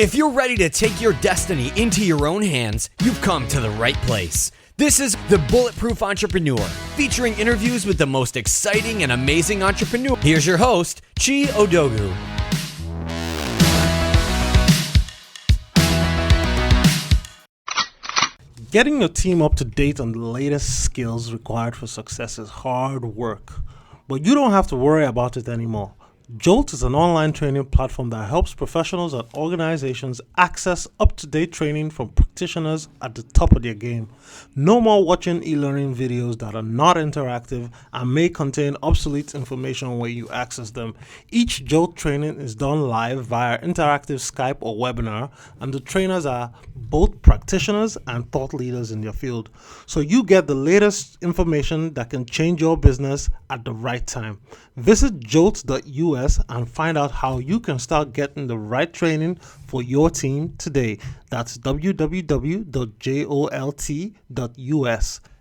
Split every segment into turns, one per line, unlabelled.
If you're ready to take your destiny into your own hands, you've come to the right place. This is the Bulletproof Entrepreneur, featuring interviews with the most exciting and amazing entrepreneurs. Here's your host, Chi Odogu.
Getting your team up to date on the latest skills required for success is hard work, but you don't have to worry about it anymore. Jolt is an online training platform that helps professionals and organizations access up-to-date training from practitioners at the top of their game. No more watching e-learning videos that are not interactive and may contain obsolete information when you access them. Each Jolt training is done live via interactive Skype or webinar, and the trainers are both practitioners and thought leaders in their field. So you get the latest information that can change your business at the right time. Visit jolt.us and find out how you can start getting the right training for your team today. That's www.jolt.us.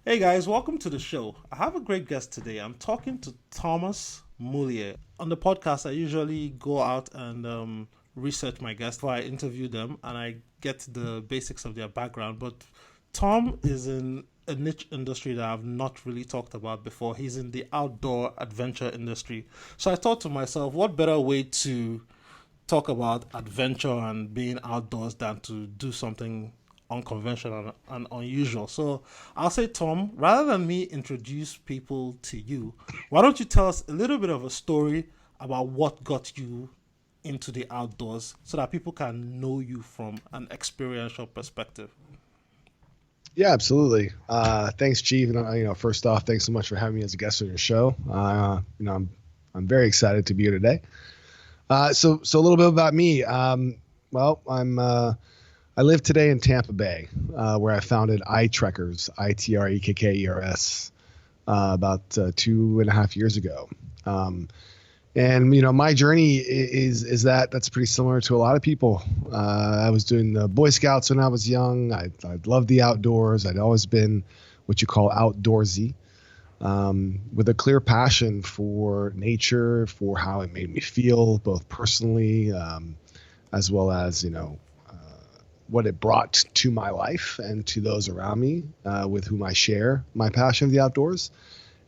Hey guys, welcome to the show. I have a great guest today. I'm talking to Thomas Mulliez. On the podcast, I usually go out and research my guests before I interview them, and I get the basics of their background. But Tom is in a niche industry that I've not really talked about before. He's in the outdoor adventure industry. So I thought to myself, what better way to talk about adventure and being outdoors than to do something unconventional and unusual. So I'll say, Tom, rather than me introduce people to you, why don't you tell us a little bit of a story about what got you into the outdoors so that people can know you from an experiential perspective?
Yeah, absolutely. Thanks, Chief. And first off, thanks so much for having me as a guest on your show. I'm very excited to be here today. So a little bit about me. I live today in Tampa Bay, where I founded iTREKKERS, iTREKKERS, about 2.5 years ago. And my journey is that's pretty similar to a lot of people. I was doing the Boy Scouts when I was young. I loved the outdoors. I'd always been what you call outdoorsy, with a clear passion for nature, for how it made me feel, both personally, as well as what it brought to my life and to those around me, with whom I share my passion of the outdoors.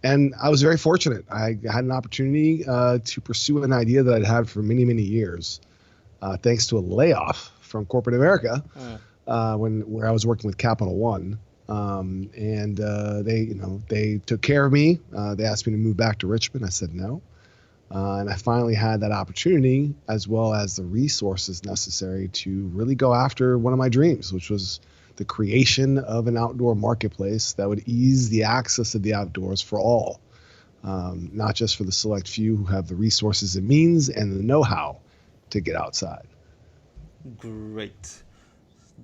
And I was very fortunate. I had an opportunity to pursue an idea that I'd had for many, many years, thanks to a layoff from corporate America, where I was working with Capital One. They took care of me. They asked me to move back to Richmond. I said no. And I finally had that opportunity, as well as the resources necessary to really go after one of my dreams, which was the creation of an outdoor marketplace that would ease the access of the outdoors for all, not just for the select few who have the resources and means and the know-how to get outside.
Great.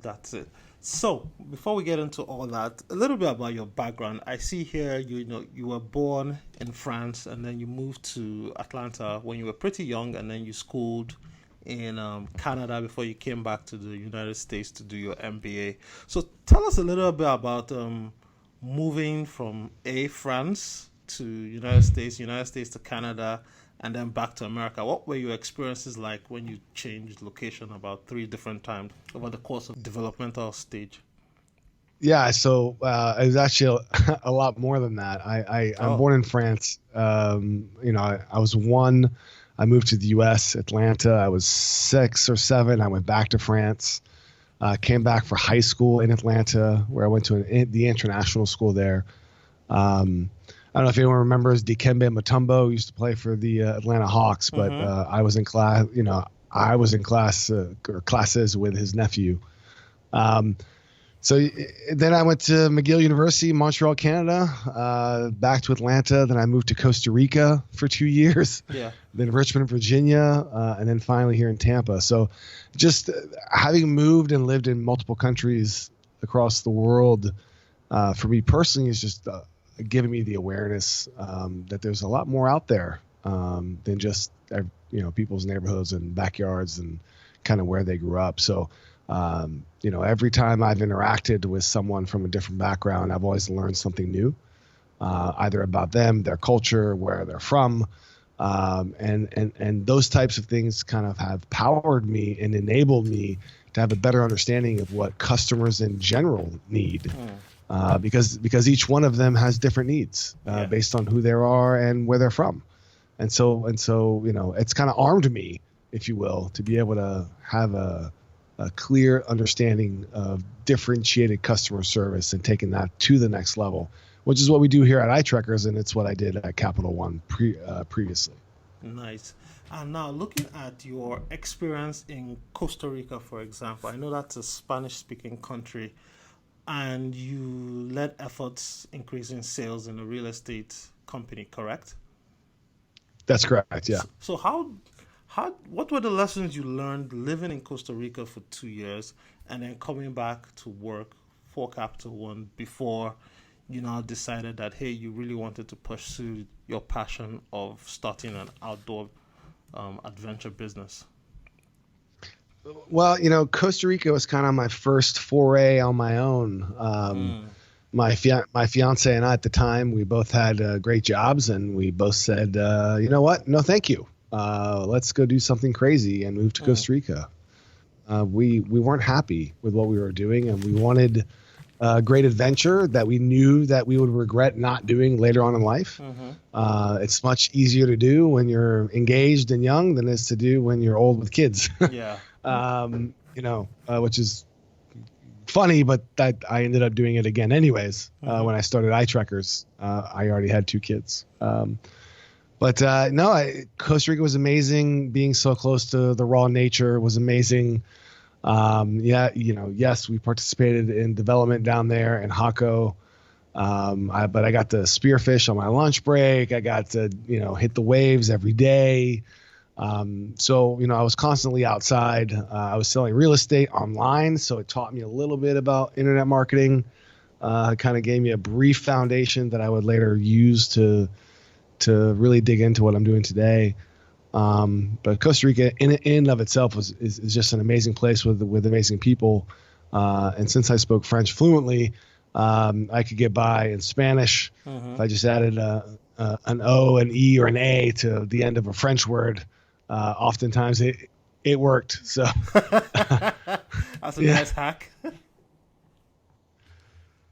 That's it. So before we get into all that, a little bit about your background. I see here, you were born in France and then you moved to Atlanta when you were pretty young, and then you schooled in Canada before you came back to the United States to do your MBA. So tell us a little bit about moving from France to United States to Canada, and then back to America. What were your experiences like when you changed location about 3 different times over the course of developmental stage?
Yeah, so it was actually a lot more than that. I'm born in France. I was 1. I moved to the U.S., Atlanta. I was 6 or 7. I went back to France, came back for high school in Atlanta, where I went to the international school there. I don't know if anyone remembers Dikembe Mutombo, who used to play for the Atlanta Hawks, but I was in class. I was in classes with his nephew. So then I went to McGill University, Montreal, Canada, back to Atlanta. Then I moved to Costa Rica for 2 years. Yeah. Then Richmond, Virginia, and then finally here in Tampa. So just having moved and lived in multiple countries across the world, for me personally, is just giving me the awareness that there's a lot more out there than just people's neighborhoods and backyards and kind of where they grew up. So every time I've interacted with someone from a different background, I've always learned something new, either about them, their culture, where they're from, and those types of things kind of have powered me and enabled me to have a better understanding of what customers in general need. Because each one of them has different needs based on who they are and where they're from. And so, it's kind of armed me, if you will, to be able to have a clear understanding of differentiated customer service and taking that to the next level, which is what we do here at iTREKKERS, and it's what I did at Capital One previously.
Nice. And now looking at your experience in Costa Rica, for example, I know that's a Spanish-speaking country, and you led efforts increasing sales in a real estate company, correct?
That's correct, yeah.
So what were the lessons you learned living in Costa Rica for 2 years and then coming back to work for Capital One before you now decided that, hey, you really wanted to pursue your passion of starting an outdoor adventure business?
Well, Costa Rica was kind of my first foray on my own. My fiance and I at the time, we both had great jobs, and we both said, you know what? No, thank you. Let's go do something crazy and move to Costa Rica. We weren't happy with what we were doing, and we wanted a great adventure that we knew that we would regret not doing later on in life. It's much easier to do when you're engaged and young than it is to do when you're old with kids.
Yeah.
Which is funny, but I ended up doing it again anyways. When I started iTREKKERS, I already had 2 kids. Costa Rica was amazing. Being so close to the raw nature was amazing. Yes, we participated in development down there in Jaco. But I got to spearfish on my lunch break. I got to, hit the waves every day. I was constantly outside. I was selling real estate online, so it taught me a little bit about internet marketing. Kind of gave me a brief foundation that I would later use to really dig into what I'm doing today. But Costa Rica in and of itself is just an amazing place with amazing people. And since I spoke French fluently, I could get by in Spanish. If I just added an O, an E, or an A to the end of a French word, oftentimes it worked. So
that's a nice hack.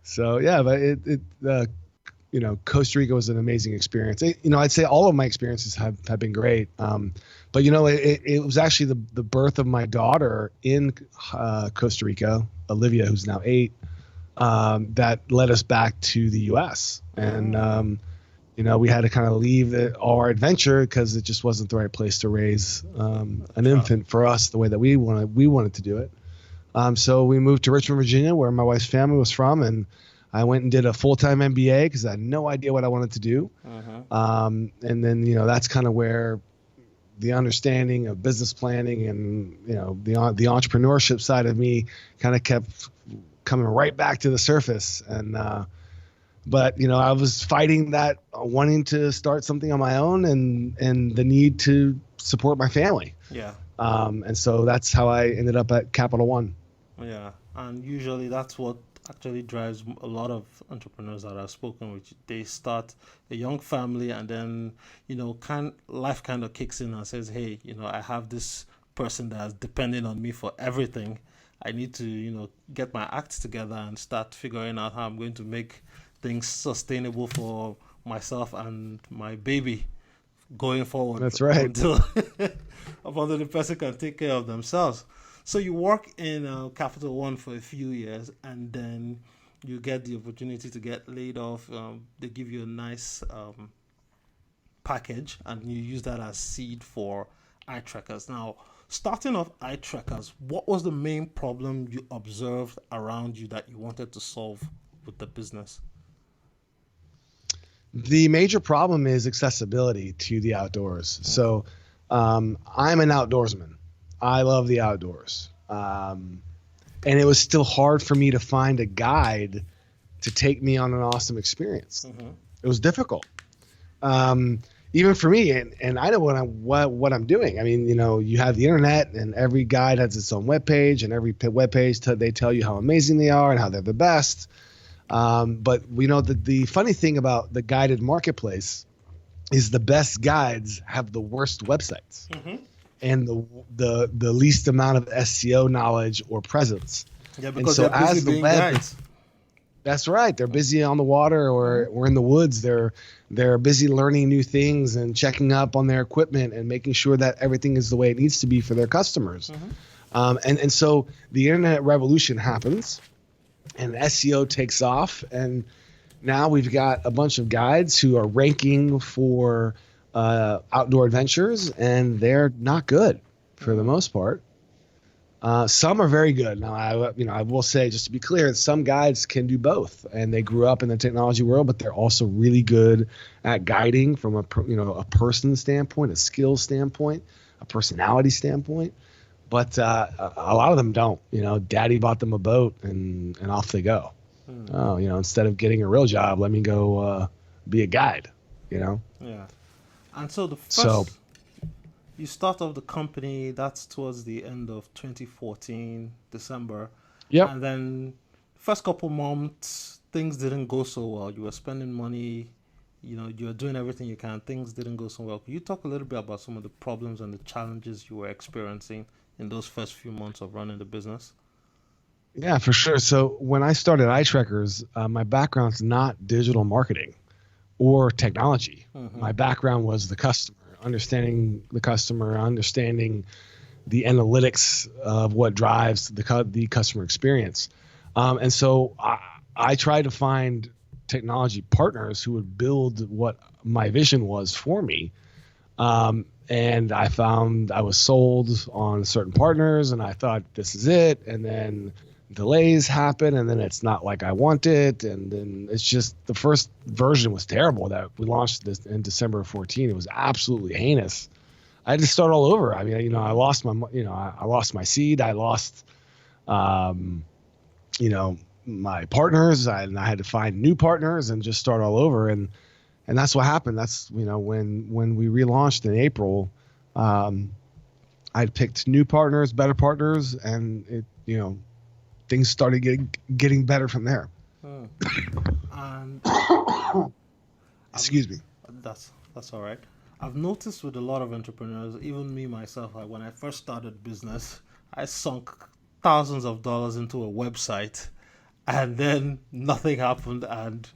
So yeah, but Costa Rica was an amazing experience. I'd say all of my experiences have been great. But it was actually the birth of my daughter in Costa Rica, Olivia, who's now 8, that led us back to the U.S. And we had to kind of leave our adventure because it just wasn't the right place to raise an infant for us the way that we wanted to do it. So we moved to Richmond, Virginia, where my wife's family was from, and I went and did a full-time MBA because I had no idea what I wanted to do. And then, that's kind of where the understanding of business planning and, the entrepreneurship side of me kind of kept coming right back to the surface. And, but I was fighting that, wanting to start something on my own and the need to support my family.
Yeah.
And so that's how I ended up at Capital One.
Yeah. And usually that's what actually drives a lot of entrepreneurs that I've spoken with. They start a young family, and then life kind of kicks in and says, hey, I have this person that's depending on me for everything. I need to get my act together and start figuring out how I'm going to make things sustainable for myself and my baby going forward.
That's right.
Until the person can take care of themselves. So you work in Capital One for a few years, and then you get the opportunity to get laid off. They give you a nice package, and you use that as seed for iTREKKERS. Now, starting off iTREKKERS, what was the main problem you observed around you that you wanted to solve with the business?
The major problem is accessibility to the outdoors. So I'm an outdoorsman. I love the outdoors. And it was still hard for me to find a guide to take me on an awesome experience. It was difficult. Even for me, and I know what I'm doing. I mean, you have the internet, and every guide has its own webpage, and every webpage they tell you how amazing they are and how they're the best. But the funny thing about the guided marketplace is the best guides have the worst websites. and the least amount of SEO knowledge or presence.
Yeah, because they're busy being guides.
That's right. They're busy on the water or in the woods. They're busy learning new things and checking up on their equipment and making sure that everything is the way it needs to be for their customers. And so the internet revolution happens and SEO takes off. And now we've got a bunch of guides who are ranking for outdoor adventures, and they're not good for the most part. Some are very good. Now, I will say, just to be clear, some guides can do both, and they grew up in the technology world, but they're also really good at guiding from a person standpoint, a skill standpoint, a personality standpoint. But a lot of them don't. Daddy bought them a boat, and off they go. Instead of getting a real job, let me go be a guide.
Yeah. And so the first. You start off the company, that's towards the end of 2014, December.
Yep.
And then first couple months, things didn't go so well. You were spending money, you were doing everything you can. Things didn't go so well. Can you talk a little bit about some of the problems and the challenges you were experiencing in those first few months of running the business?
Yeah, for sure. So when I started iTREKKERS, my background's not digital marketing or technology. My background was the customer. Understanding the customer, understanding the analytics of what drives the customer experience. And so I tried to find technology partners who would build what my vision was for me. And I found I was sold on certain partners, and I thought this is it. And then delays happen, and then it's not like I want it. And then it's just the first version was terrible that we launched this in December of 2014. It was absolutely heinous. I had to start all over. I mean, I lost I lost my seed. I lost, my partners. I had to find new partners and just start all over. And that's what happened. That's, when we relaunched in April, I picked new partners, better partners, and it, things started getting better from there.
And
excuse me.
That's all right. I've noticed with a lot of entrepreneurs, even me myself, like when I first started business, I sunk thousands of dollars into a website, and then nothing happened, and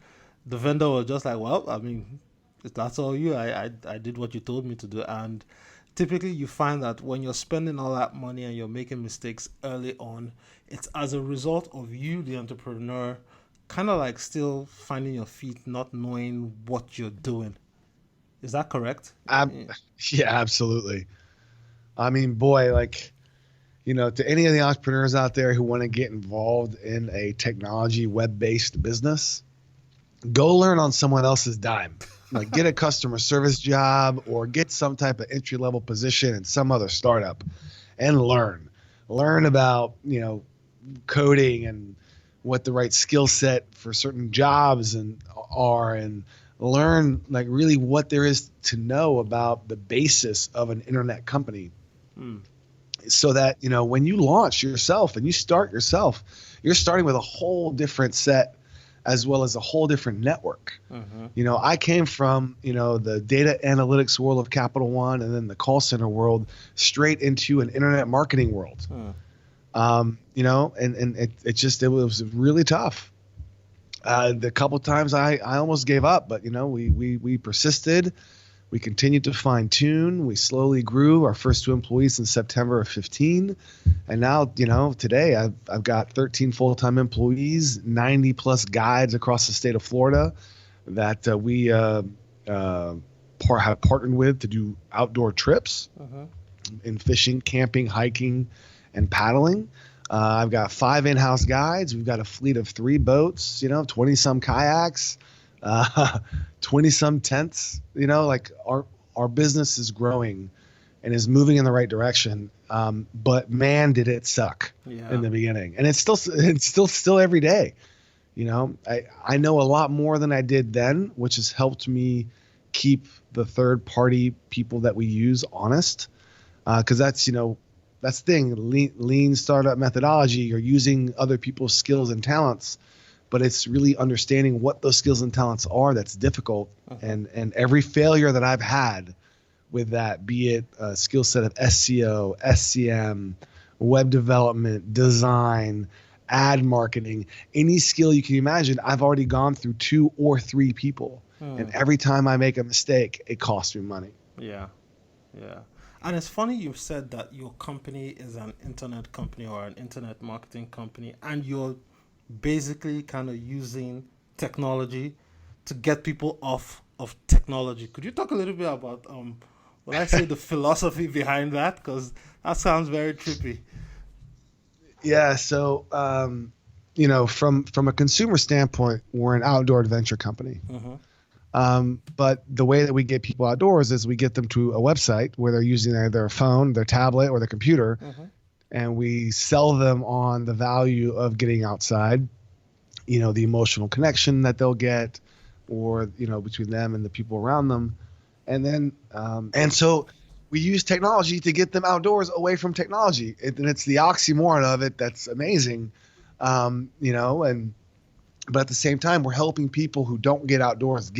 the vendor was just like, well, I mean, that's all you. I did what you told me to do. And typically you find that when you're spending all that money and you're making mistakes early on, it's as a result of you, the entrepreneur, kind of like still finding your feet, not knowing what you're doing. Is that correct?
Yeah, absolutely. I mean, boy, to any of the entrepreneurs out there who want to get involved in a technology web-based business, go learn on someone else's dime. Like get a customer service job or get some type of entry-level position in some other startup and learn about, coding and what the right skill set for certain jobs are, and learn really what there is to know about the basis of an internet company. So that, when you launch yourself and you start yourself, you're starting with a whole different set as well as a whole different network. I came from, the data analytics world of Capital One and then the call center world straight into an internet marketing world. And it was really tough. The couple times I almost gave up, but we persisted. We continued to fine tune. We slowly grew our first 2 employees in September of 2015. And now, today I've got 13 full-time employees, 90 plus guides across the state of Florida that we have partnered with to do outdoor trips in fishing, camping, hiking, and paddling. I've got 5 in-house guides. We've got a fleet of 3 boats, 20 some kayaks, 20 some tents. Our business is growing and is moving in the right direction. But man, did it suck in the beginning, and it's still every day. I know a lot more than I did then, which has helped me keep the third party people that we use honest. Cause that's the thing, lean startup methodology. You're using other people's skills and talents, but it's really understanding what those skills and talents are that's difficult. And every failure that I've had with that, be it a skill set of SEO, SCM, web development, design, ad marketing, any skill you can imagine. I've already gone through 2 or 3 people. And every time I make a mistake, it costs me money.
Yeah. Yeah. And it's funny you said that your company is an internet company or an internet marketing company, and you're basically kind of using technology to get people off of technology. Could you talk a little bit about, what I say, the philosophy behind that? Because that sounds very trippy.
Yeah. So, from a consumer standpoint, we're an outdoor adventure company. But the way that we get people outdoors is we get them to a website where they're using their phone, their tablet, or their computer, and we sell them on the value of getting outside, the emotional connection that they'll get, or, between them and the people around them. And then, and so we use technology to get them outdoors away from technology. And it's the oxymoron of it that's amazing, but at the same time, we're helping people who don't get outdoors.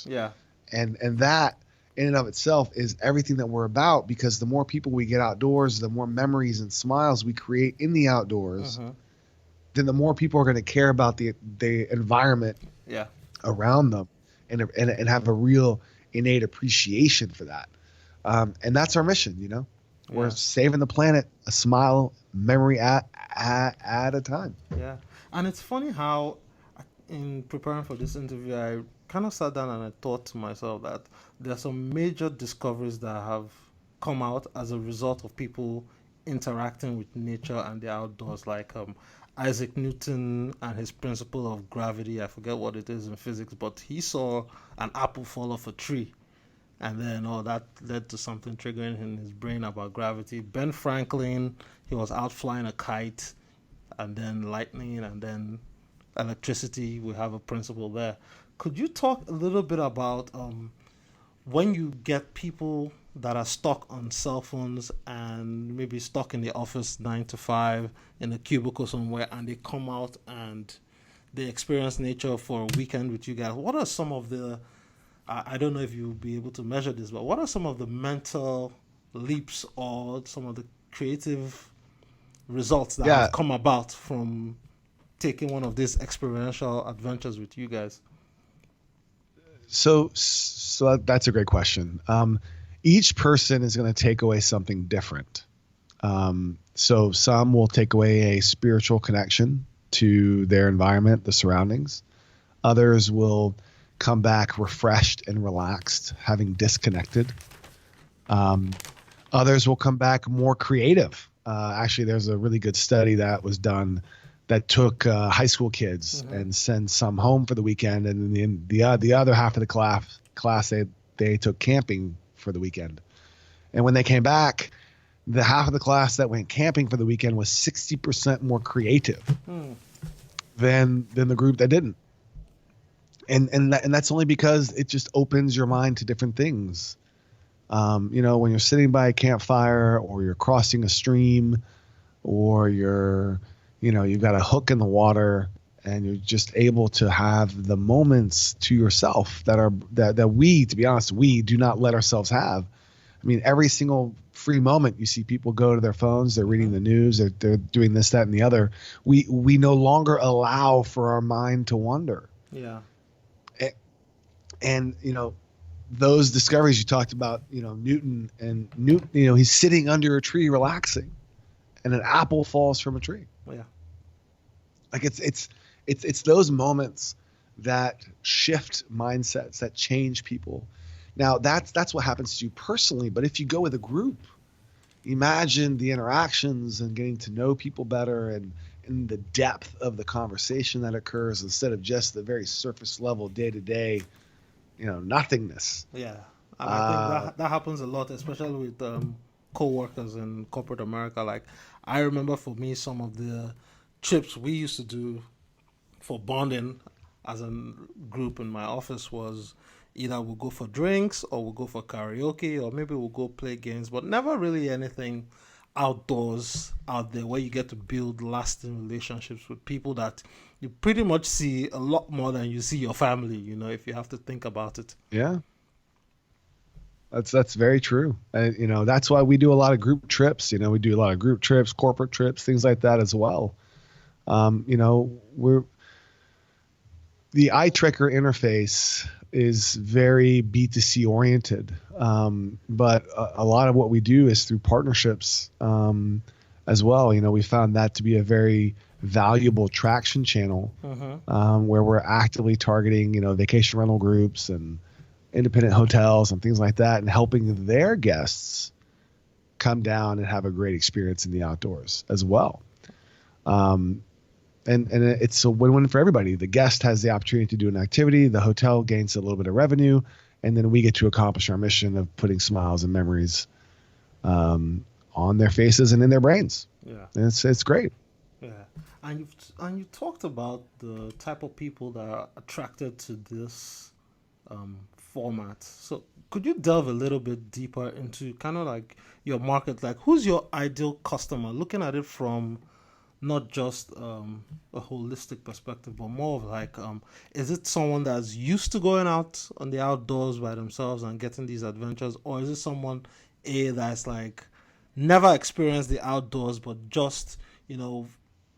Yeah.
And that in and of itself is everything that we're about, because the more people we get outdoors, the more memories and smiles we create in the outdoors, then the more people are going to care about the environment around them and have a real innate appreciation for that. And that's our mission, We're saving the planet, a smile, memory at a time.
Yeah. And it's funny how, in preparing for this interview, I kind of sat down and I thought to myself that there are some major discoveries that have come out as a result of people interacting with nature and the outdoors, like Isaac Newton and his principle of gravity. I forget what it is in physics, but he saw an apple fall off a tree. And then that led to something triggering in his brain about gravity. Ben Franklin, he was out flying a kite, and then lightning, and then electricity. We have a principle there. Could you talk a little bit about when you get people that are stuck on cell phones and maybe stuck in the office 9 to 5 in a cubicle somewhere, and they come out and they experience nature for a weekend with you guys? What are some of the, I don't know if you'll be able to measure this, but what are some of the mental leaps or some of the creative results that have come about from taking one of these experiential adventures with you guys?
So that's a great question. Each person is going to take away something different. So some will take away a spiritual connection to their environment, the surroundings. Others will come back refreshed and relaxed, having disconnected. Others will come back more creative. Actually, there's a really good study that was done that took high school kids and sent some home for the weekend, and then the other half of the class they took camping for the weekend. And when they came back, the half of the class that went camping for the weekend was 60% more creative than the group that didn't. And that's only because it just opens your mind to different things. When you're sitting by a campfire, or you're crossing a stream, or you've got a hook in the water, and you're just able to have the moments to yourself that we, to be honest, we do not let ourselves have. I mean, every single free moment you see people go to their phones, they're reading the news, they're doing this, that, and the other. We no longer allow for our mind to wander.
Yeah.
And those discoveries you talked about, Newton, he's sitting under a tree relaxing, and an apple falls from a tree.
Yeah.
Like it's those moments that shift mindsets, that change people. Now that's what happens to you personally, but if you go with a group, imagine the interactions and getting to know people better, and the depth of the conversation that occurs, instead of just the very surface level day-to-day nothingness.
Yeah. And I think that happens a lot, especially with co-workers in corporate America. Like, I remember for me, some of the trips we used to do for bonding as a group in my office was either we'll go for drinks, or we'll go for karaoke, or maybe we'll go play games, but never really anything outdoors out there where you get to build lasting relationships with people that you pretty much see a lot more than you see your family, if you have to think about it.
Yeah. That's very true. And, that's why we do a lot of group trips. We do a lot of group trips, corporate trips, things like that as well. We're the iTREKKER interface is very B2C oriented. But a lot of what we do is through partnerships as well. We found that to be a very valuable traction channel where we're actively targeting, vacation rental groups and independent hotels and things like that, and helping their guests come down and have a great experience in the outdoors as well. And it's a win-win for everybody. The guest has the opportunity to do an activity, the hotel gains a little bit of revenue, and then we get to accomplish our mission of putting smiles and memories on their faces and in their brains. Yeah, and it's great.
Yeah, and you talked about the type of people that are attracted to this format. So could you delve a little bit deeper into kind of like your market? Like, who's your ideal customer? Looking at it from not just a holistic perspective, but more of like, is it someone that's used to going out on the outdoors by themselves and getting these adventures, or is it someone that's like never experienced the outdoors, but just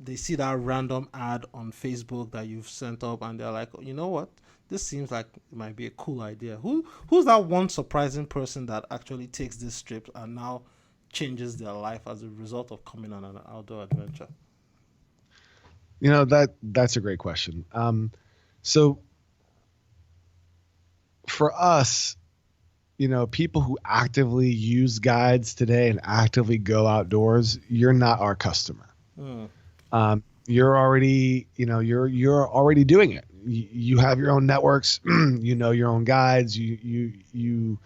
they see that random ad on Facebook that you've sent up and they're like, you know what, this seems like it might be a cool idea. Who's that one surprising person that actually takes this trip and now changes their life as a result of coming on an outdoor adventure?
That's a great question. So for us, people who actively use guides today and actively go outdoors, you're not our customer. You're already, you're already doing it. You have your own networks, your own guides, you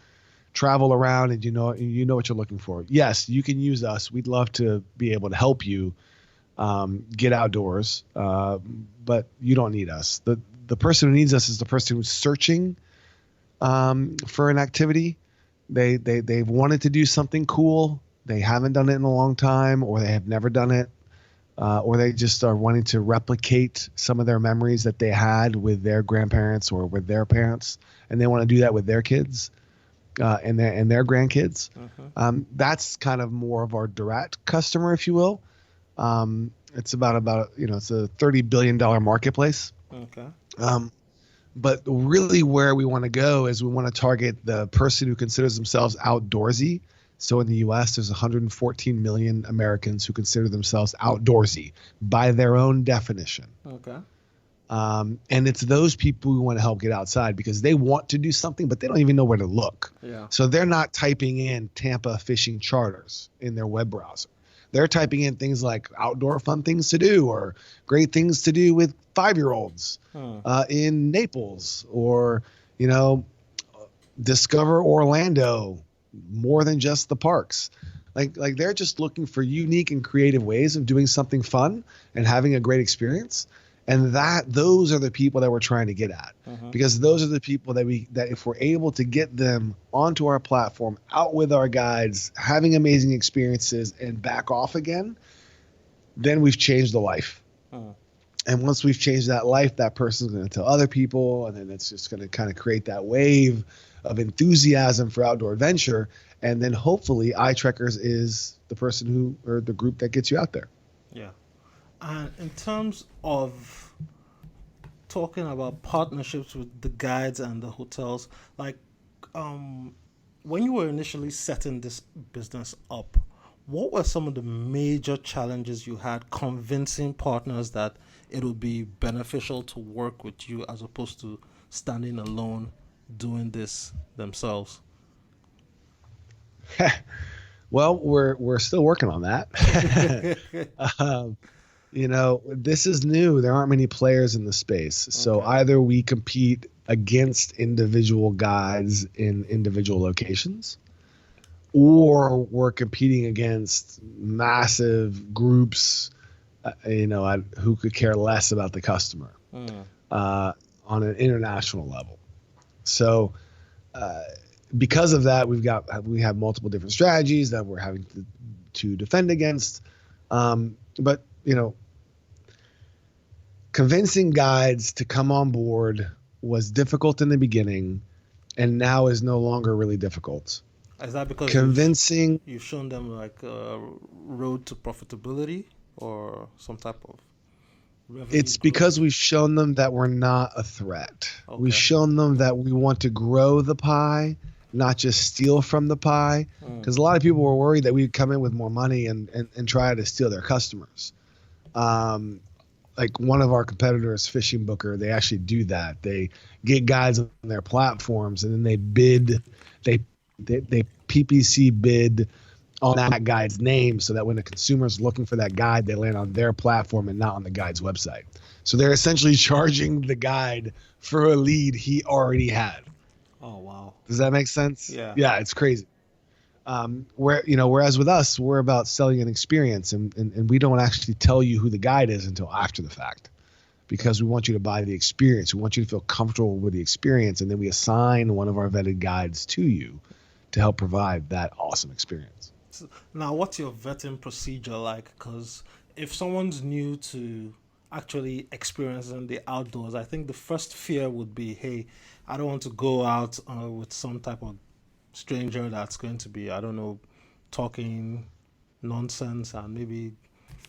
travel around and you know what you're looking for. Yes, you can use us. We'd love to be able to help you get outdoors, but you don't need us. The person who needs us is the person who's searching for an activity. They've wanted to do something cool. They haven't done it in a long time, or they have never done it, or they just are wanting to replicate some of their memories that they had with their grandparents or with their parents, and they want to do that with their kids and their grandkids. That's kind of more of our direct customer, if you will. It's about it's a $30 billion marketplace. Okay. But really where we want to go is we want to target the person who considers themselves outdoorsy. So in the U.S., there's 114 million Americans who consider themselves outdoorsy by their own definition. Okay. And it's those people we want to help get outside because they want to do something, but they don't even know where to look. Yeah. So they're not typing in Tampa fishing charters in their web browser. They're typing in things like outdoor fun things to do or great things to do with 5-year-olds in Naples, or, discover Orlando more than just the parks. Like they're just looking for unique and creative ways of doing something fun and having a great experience. And those are the people that we're trying to get at, because those are the people that if we're able to get them onto our platform, out with our guides, having amazing experiences and back off again, then we've changed the life. And once we've changed that life, that person's going to tell other people, and then it's just going to kind of create that wave of enthusiasm for outdoor adventure. And then hopefully iTREKKERS is the person or the group that gets you out there.
Yeah. And in terms of talking about partnerships with the guides and the hotels, like when you were initially setting this business up, what were some of the major challenges you had convincing partners that it would be beneficial to work with you as opposed to standing alone doing this themselves?
Well, we're still working on that. This is new. There aren't many players in the space. So either we compete against individual guides in individual locations, or we're competing against massive groups, who could care less about the customer on an international level. So because of that, we have multiple different strategies that we're having to defend against. But convincing guides to come on board was difficult in the beginning, and now is no longer really difficult.
Is that because
Convincing.
you've shown them like a road to profitability or some type of revenue
It's
growth?
because we've shown them that we're not a threat.
Okay.
We've shown them that we want to grow the pie, not just steal from the pie. Because a lot of people were worried that we'd come in with more money and try to steal their customers. Like one of our competitors, Fishing Booker, they actually do that. They get guides on their platforms and then they bid, they PPC bid on that guide's name so that when the consumer's looking for that guide, they land on their platform and not on the guide's website. So they're essentially charging the guide for a lead he already had.
Oh, wow.
Does that make sense?
Yeah.
Yeah, it's crazy. Whereas with us, we're about selling an experience and we don't actually tell you who the guide is until after the fact, because we want you to buy the experience. We want you to feel comfortable with the experience. And then we assign one of our vetted guides to you to help provide that awesome experience.
Now, what's your vetting procedure like? Because if someone's new to actually experiencing the outdoors, I think the first fear would be, hey, I don't want to go out with some type of stranger that's going to be, I don't know, talking nonsense and maybe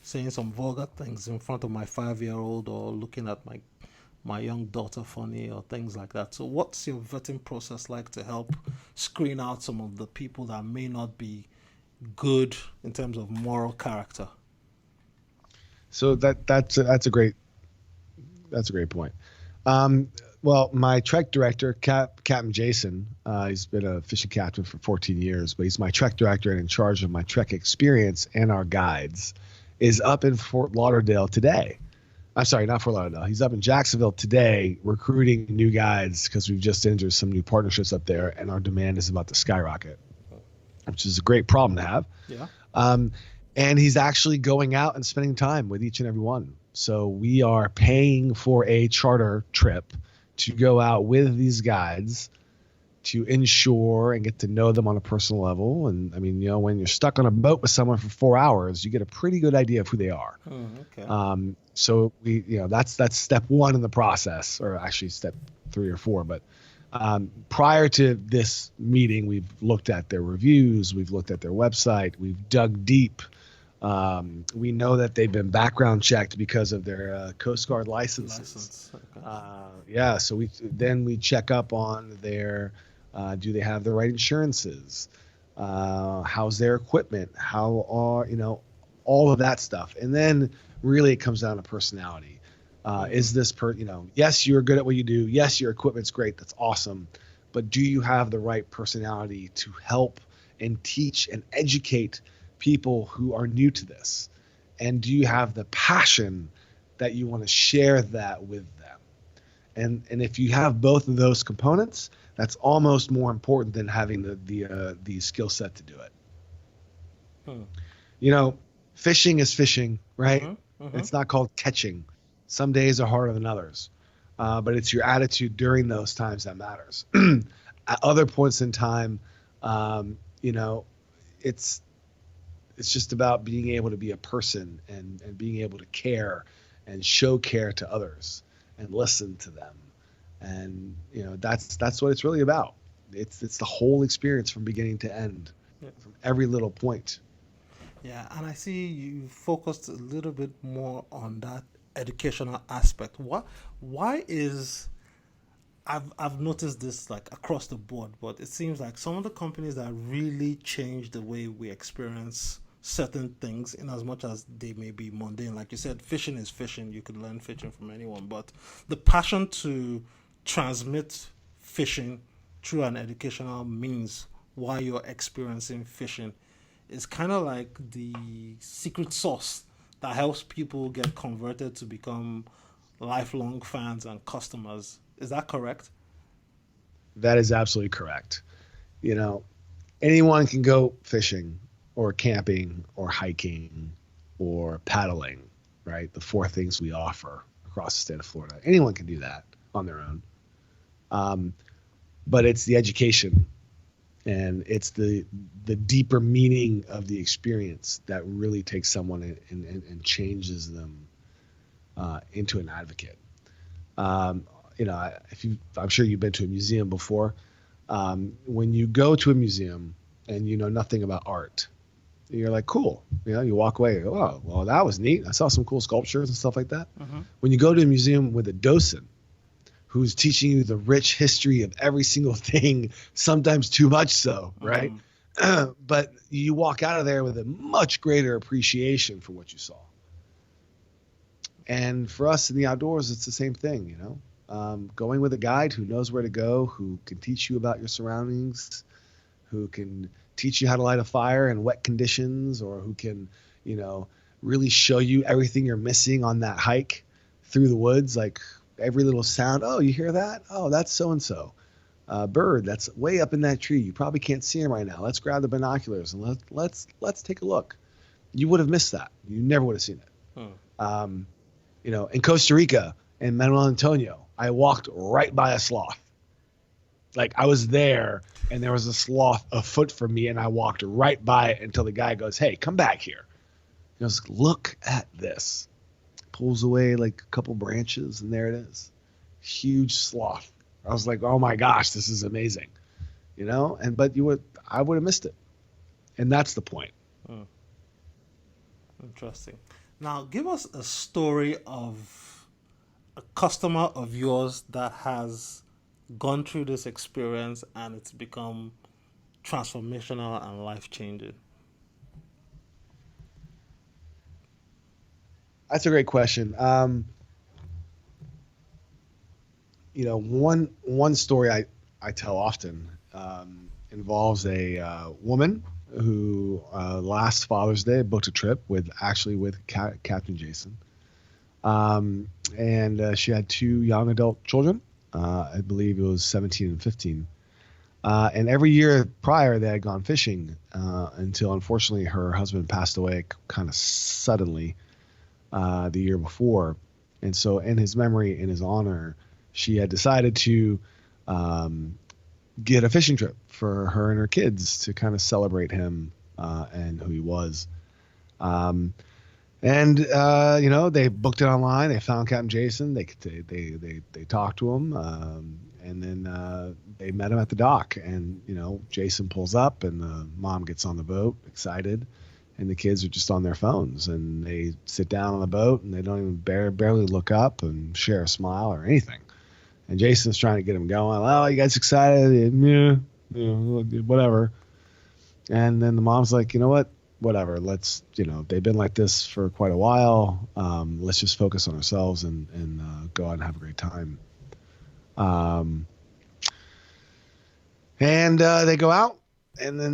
saying some vulgar things in front of my 5-year-old or looking at my young daughter funny or things like that. So what's your vetting process like to help screen out some of the people that may not be good in terms of moral character?
So that's a great point. Well, my Trek director, Captain Jason, he's been a fishing captain for 14 years, but he's my Trek director and in charge of my Trek experience and our guides, is up in Fort Lauderdale today. I'm sorry, not Fort Lauderdale. He's up in Jacksonville today recruiting new guides because we've just entered some new partnerships up there and our demand is about to skyrocket, which is a great problem to have.
Yeah.
And he's actually going out and spending time with each and every one. So we are paying for a charter trip to go out with these guides to ensure and get to know them on a personal level. And I mean, when you're stuck on a boat with someone for 4 hours, you get a pretty good idea of who they are.
Okay.
So we, that's step one in the process, or actually step 3 or 4. But prior to this meeting, we've looked at their reviews, we've looked at their website, we've dug deep. We know that they've been background checked because of their Coast Guard licenses. Okay. So we check up on their, do they have the right insurances? How's their equipment? How are, all of that stuff. And then really it comes down to personality. Is this yes, you're good at what you do. Yes, your equipment's great. That's awesome. But do you have the right personality to help and teach and educate people who are new to this? And do you have the passion that you want to share that with them? And if you have both of those components, that's almost more important than having the skill set to do it. Fishing is fishing, right? It's not called catching. Some days are harder than others, but it's your attitude during those times that matters. At other points in time, it's just about being able to be a person and being able to care and show care to others and listen to them. And, that's what it's really about. It's the whole experience from beginning to end, from every little point.
Yeah. And I see you focused a little bit more on that educational aspect. Why is, I've noticed this like across the board, but it seems like some of the companies that really change the way we experience certain things, in as much as they may be mundane. Like you said, fishing is fishing. You can learn fishing from anyone, but the passion to transmit fishing through an educational means while you're experiencing fishing is kind of like the secret sauce that helps people get converted to become lifelong fans and customers. Is that correct?
That is absolutely correct. Anyone can go fishing or camping or hiking or paddling, right? The 4 things we offer across the state of Florida. Anyone can do that on their own. But it's the education and it's the deeper meaning of the experience that really takes someone and changes them into an advocate. I'm sure you've been to a museum before. When you go to a museum and you know nothing about art, you're like, cool. You know, you walk away, you go, oh, well, that was neat. I saw some cool sculptures and stuff like that. When you go to a museum with a docent who's teaching you the rich history of every single thing, sometimes too much so, right? But you walk out of there with a much greater appreciation for what you saw. And for us in the outdoors, it's the same thing, you know. Going with a guide who knows where to go, who can teach you about your surroundings, who can teach you how to light a fire in wet conditions, or who can, you know, really show you everything you're missing on that hike through the woods, like every little sound. Oh, you hear that? Oh, that's so-and-so. Bird that's way up in that tree. You probably can't see him right now. Let's grab the binoculars and let's take a look. You would have missed that. You never would have seen it. You know, in Costa Rica and Manuel Antonio, I walked right by a sloth. Like I was there and there was a sloth a foot from me and I walked right by it until the guy goes, hey, come back here. He goes, look at this. Pulls away like a couple branches and there it is. Huge sloth. I was like, oh my gosh, this is amazing. You know, but I would have missed it. And that's the point.
Interesting. Now, give us a story of a customer of yours that has gone through this experience and it's become transformational and life-changing.
That's a great question. You know, one story I tell often involves a woman who last Father's Day booked a trip with Captain Jason. And she had 2 young adult children. I believe it was 17 and 15. And every year prior, they had gone fishing until, unfortunately, her husband passed away kind of suddenly the year before. And so in his memory, in his honor, she had decided to get a fishing trip for her and her kids to kind of celebrate him and who he was. You know, they booked it online. They found Captain Jason. They talked to him, and then they met him at the dock. And you know, Jason pulls up, and the mom gets on the boat, excited, and the kids are just on their phones. And they sit down on the boat, and they don't even barely look up and share a smile or anything. And Jason's trying to get him going. Oh, you guys excited? Yeah, whatever. And then the mom's like, you know what? Whatever. Let's, you know, they've been like this for quite a while. Let's just focus on ourselves and go out and have a great time. They go out, and then,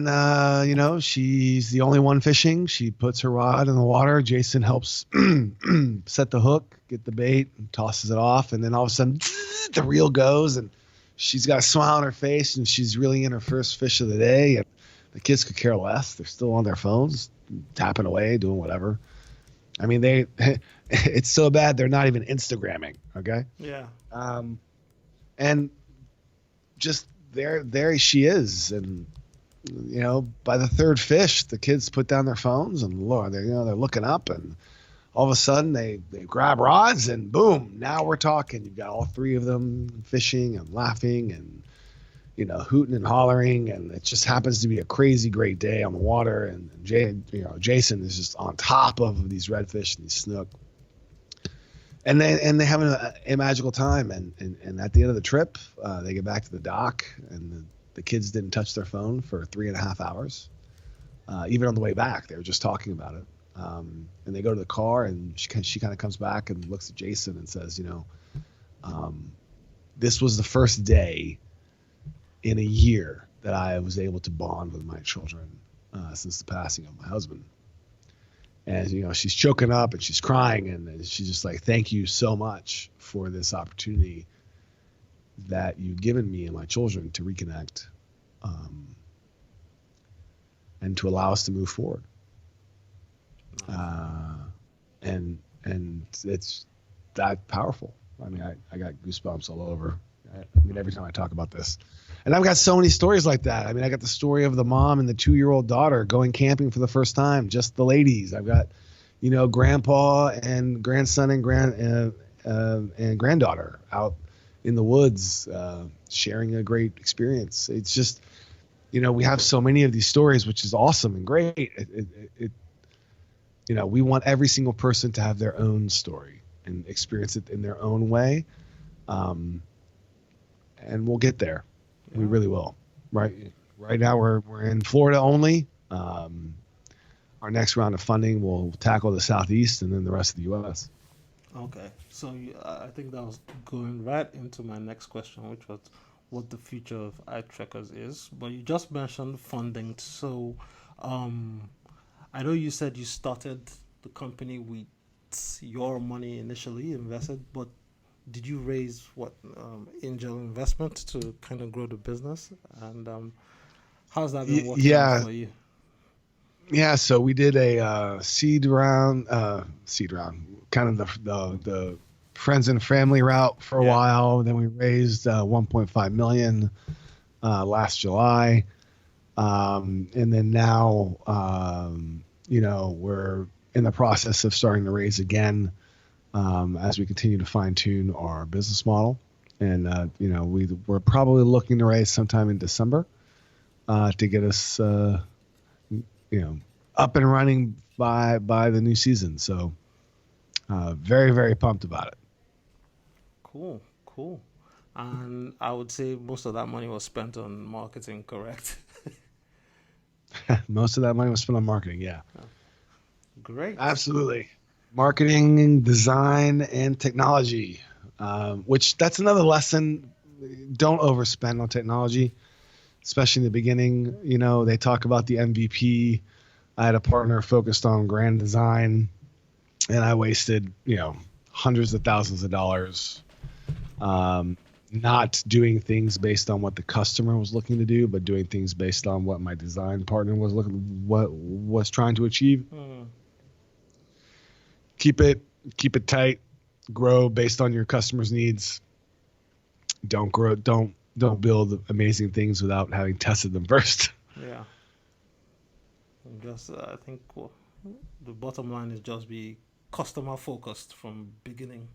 you know, she's the only one fishing. She puts her rod in the water. Jason helps set the hook, get the bait, and tosses it off. And then all of a sudden, the reel goes, and she's got a smile on her face, and she's reeling in her first fish of the day. And the kids could care less. They're still on their phones, tapping away, doing whatever. I mean, it's so bad they're not even Instagramming, okay?
Yeah.
And just there she is. And, you know, by the third fish, the kids put down their phones and they're looking up, and all of a sudden they grab rods and boom, now we're talking. You've got all 3 of them fishing and laughing and, you know, hooting and hollering, and it just happens to be a crazy great day on the water. And Jason is just on top of these redfish and these snook, and they have a magical time. And at the end of the trip, they get back to the dock, and the kids didn't touch their phone for 3.5 hours. Even on the way back, they were just talking about it. And they go to the car, and she kind of comes back and looks at Jason and says, you know, this was the first day in a year that I was able to bond with my children since the passing of my husband. And, you know, she's choking up and she's crying, and she's just like, thank you so much for this opportunity that you've given me and my children to reconnect and to allow us to move forward. And it's that powerful. I mean, I got goosebumps all over. I mean, every time I talk about this. And I've got so many stories like that. I mean, I got the story of the mom and the 2-year-old daughter going camping for the first time, just the ladies. I've got, you know, grandpa and grandson and granddaughter out in the woods, sharing a great experience. It's just, we have so many of these stories, which is awesome and great. We want every single person to have their own story and experience it in their own way. And we'll get there. Yeah. We really will. Right now we're in Florida only. Our next round of funding will tackle the Southeast and then the rest of the U.S.
Okay, so I think that was going right into my next question, which was what the future of iTREKKERS is. But you just mentioned funding. So I know you said you started the company with your money initially invested, but did you raise angel investment to kind of grow the business? And how's that been working out for you?
Yeah, so we did a seed round, kind of the friends and family route for a while. Then we raised 1.5 million last July, and then now we're in the process of starting to raise again as we continue to fine tune our business model. And we're probably looking to raise sometime in December to get us up and running by the new season. So very, very pumped about it.
Cool. And I would say most of that money was spent on marketing, correct?
Most of that money was spent on marketing, yeah.
Great.
Absolutely. Marketing, design, and technology, which that's another lesson. Don't overspend on technology, especially in the beginning. They talk about the MVP. I had a partner focused on grand design, and I wasted, hundreds of thousands of dollars not doing things based on what the customer was looking to do, but doing things based on what my design partner was trying to achieve. Keep it tight, grow based on your customers' needs. Don't build amazing things without having tested them first.
Yeah. I think the bottom line is just be customer focused from beginning.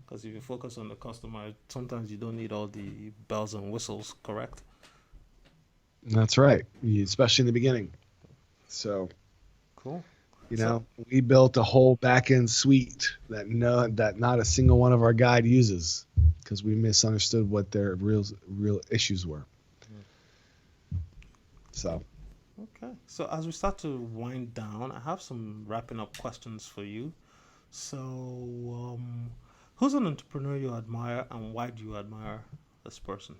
Because if you focus on the customer, sometimes you don't need all the bells and whistles, correct?
That's right, especially in the beginning. So,
cool.
We built a whole back-end suite that not a single one of our guide uses because we misunderstood what their real issues were. So.
Okay. So as we start to wind down, I have some wrapping up questions for you. So, who's an entrepreneur you admire, and why do you admire this person?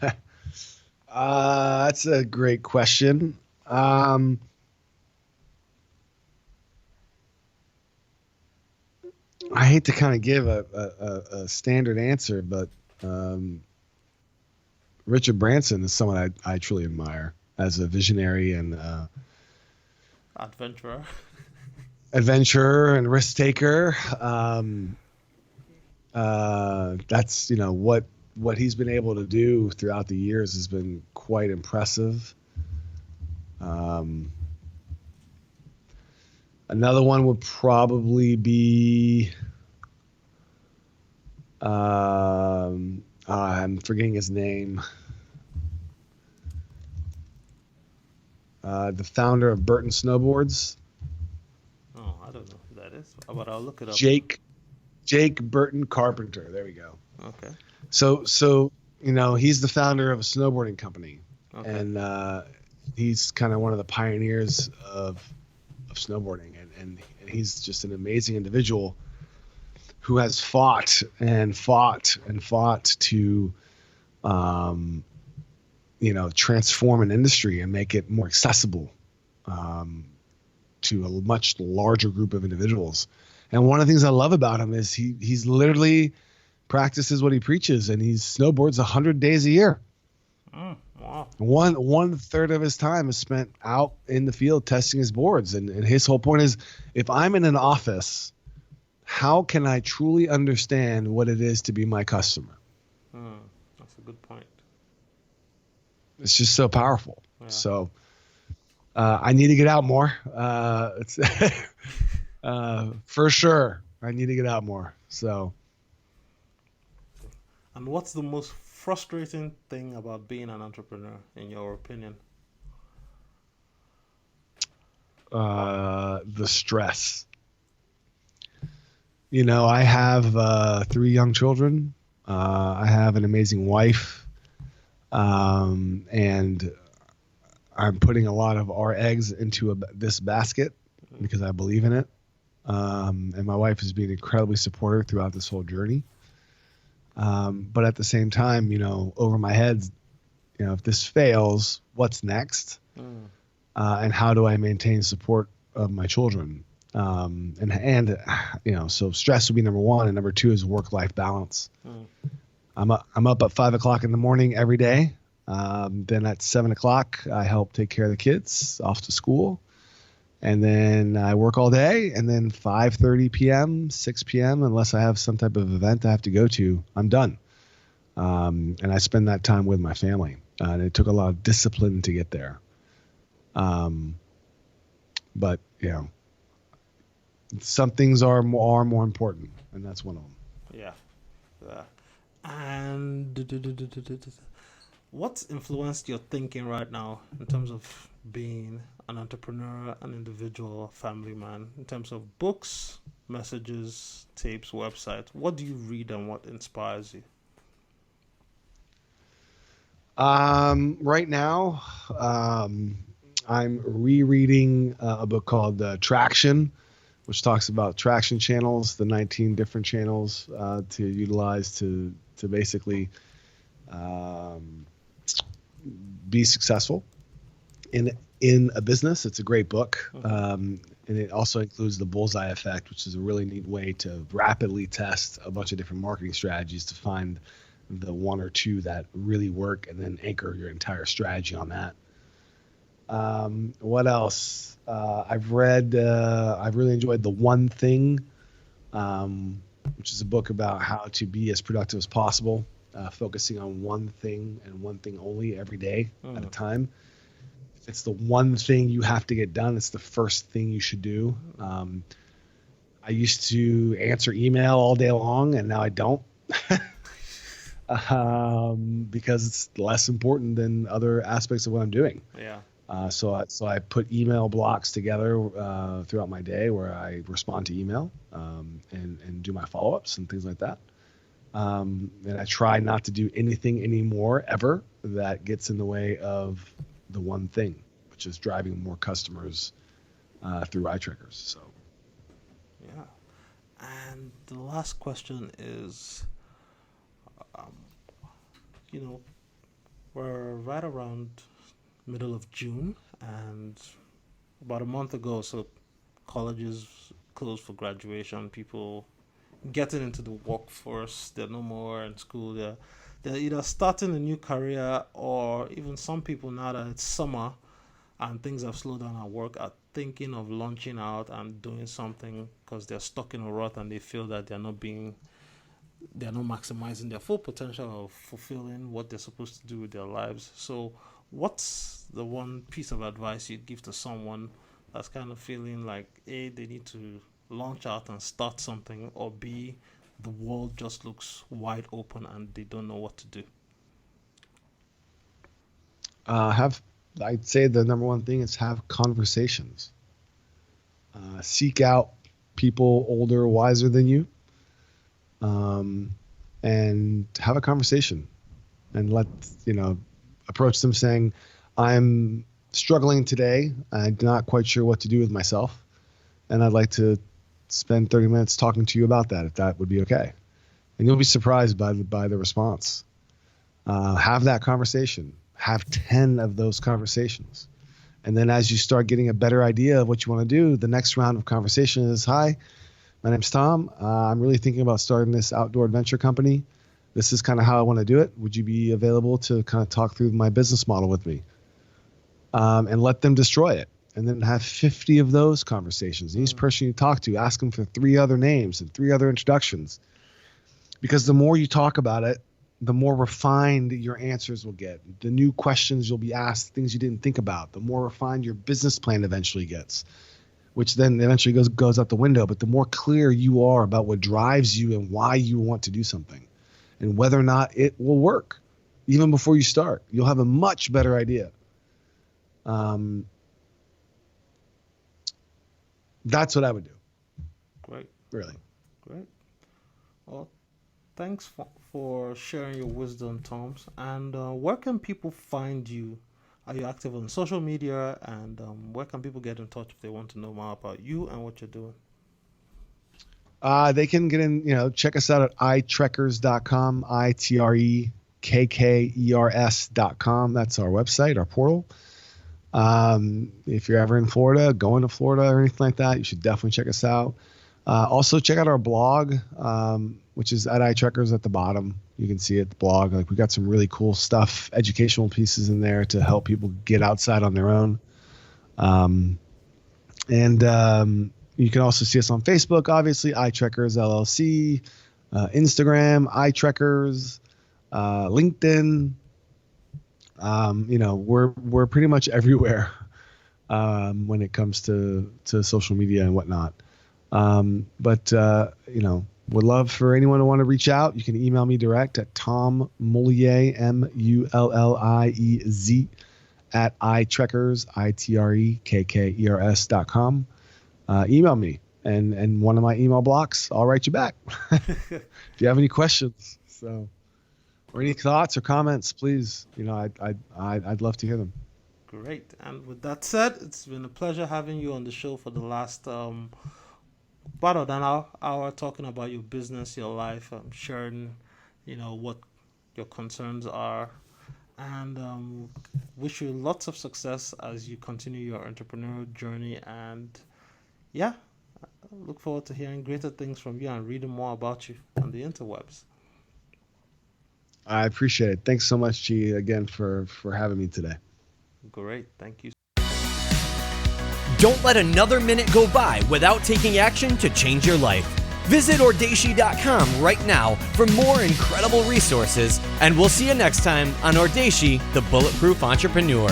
That's a great question. I hate to kind of give a standard answer, but Richard Branson is someone I truly admire as a visionary and adventurer and risk taker. That's what he's been able to do throughout the years has been quite impressive. Another one would probably be I'm forgetting his name. The founder of Burton Snowboards.
Oh, I don't know who that is, but I'll look it up.
Jake Burton Carpenter. There we go.
Okay.
So he's the founder of a snowboarding company, and he's kind of one of the pioneers of snowboarding, and he's just an amazing individual who has fought to transform an industry and make it more accessible to a much larger group of individuals. And one of the things I love about him is he's literally practices what he preaches, and he snowboards 100 days a year.
Wow.
One third of his time is spent out in the field testing his boards. And his whole point is, if I'm in an office, how can I truly understand what it is to be my customer?
That's a good point.
It's just so powerful. Yeah. So I need to get out more. For sure. I need to get out more. So
And what's the most frustrating thing about being an entrepreneur, in your opinion?
The stress. I have 3 young children. I have an amazing wife. And I'm putting a lot of our eggs into this basket because I believe in it. And my wife has been incredibly supportive throughout this whole journey. But at the same time, over my head, if this fails, what's next? And how do I maintain support of my children? So stress would be number 1, and number 2 is work-life balance. I'm up at 5:00 in the morning every day. Then at 7:00, I help take care of the kids off to school. And then I work all day, and then 5:30 p.m., 6 p.m., unless I have some type of event I have to go to, I'm done. And I spend that time with my family. And it took a lot of discipline to get there. But some things are more important, and that's one of them.
Yeah. And what's influenced your thinking right now in terms of being an entrepreneur, an individual, family man, in terms of books, messages, tapes, websites? What do you read and what inspires you?
Right now, I'm rereading a book called Traction, which talks about traction channels, the 19 different channels to utilize to basically be successful in a business. It's a great book. And it also includes the bullseye effect, which is a really neat way to rapidly test a bunch of different marketing strategies to find the 1 or 2 that really work and then anchor your entire strategy on that. What else? I've really enjoyed The One Thing, which is a book about how to be as productive as possible, focusing on one thing and one thing only every day at a time. If it's the one thing you have to get done, it's the first thing you should do. I used to answer email all day long, and now I don't. Because it's less important than other aspects of what I'm doing.
Yeah.
So I put email blocks together throughout my day where I respond to email and do my follow-ups and things like that. And I try not to do anything anymore ever that gets in the way of the one thing, which is driving more customers through iTREKKERS. So.
Yeah. And the last question is, we're right around middle of June, and about a month ago, so colleges closed for graduation. People getting into the workforce, they're no more in school. They're either starting a new career, or even some people, now that it's summer and things have slowed down at work, are thinking of launching out and doing something because they're stuck in a rut and they feel that they're not maximizing their full potential of fulfilling what they're supposed to do with their lives. So what's the one piece of advice you'd give to someone that's kind of feeling like, A, they need to launch out and start something, or B, the world just looks wide open and they don't know what to do?
I'd say the number one thing is have conversations. Seek out people older, wiser than you. And have a conversation and approach them saying, I'm struggling today. I'm not quite sure what to do with myself. And I'd like to spend 30 minutes talking to you about that, if that would be okay. And you'll be surprised by the response. Have that conversation. Have 10 of those conversations. And then as you start getting a better idea of what you want to do, the next round of conversation is, hi, my name's Tom. I'm really thinking about starting this outdoor adventure company. This is kind of how I want to do it. Would you be available to kind of talk through my business model with me? And let them destroy it. And then have 50 of those conversations. And each person you talk to, ask them for 3 other names and 3 other introductions. Because the more you talk about it, the more refined your answers will get. The new questions you'll be asked, things you didn't think about, the more refined your business plan eventually gets, which then eventually goes out the window. But the more clear you are about what drives you and why you want to do something. and whether or not it will work. Even before you start, you'll have a much better idea. That's what I would do.
Great.
Really.
Great. Well, thanks for sharing your wisdom, Toms. And where can people find you? Are you active on social media? And where can people get in touch if they want to know more about you and what you're doing?
They can get in, check us out at iTREKKERS.com, iTREKKERS.com. That's our website, our portal. If you're ever in Florida, going to Florida or anything like that, you should definitely check us out. Also check out our blog, which is at iTREKKERS at the bottom. You can see it, the blog. Like, we got some really cool stuff, educational pieces in there to help people get outside on their own. You can also see us on Facebook, obviously, iTREKKERS LLC, Instagram, iTREKKERS, LinkedIn. We're pretty much everywhere when it comes to social media and whatnot. Would love for anyone to want to reach out. You can email me direct at Tom Mulliez, Mulliez at iTREKKERS, ITREKKERS.com. Email me and one of my email blocks, I'll write you back. If you have any questions, or any thoughts or comments, please, I'd love to hear them.
Great. And with that said, it's been a pleasure having you on the show for the last about an hour talking about your business, your life, sharing, what your concerns are, and wish you lots of success as you continue your entrepreneurial journey. And yeah, I look forward to hearing greater things from you and reading more about you on the interwebs.
I appreciate it. Thanks so much, G, again for having me today.
Great. Thank you.
Don't let another minute go by without taking action to change your life. Visit Audacy.com right now for more incredible resources, and we'll see you next time on Audacy, the Bulletproof Entrepreneur.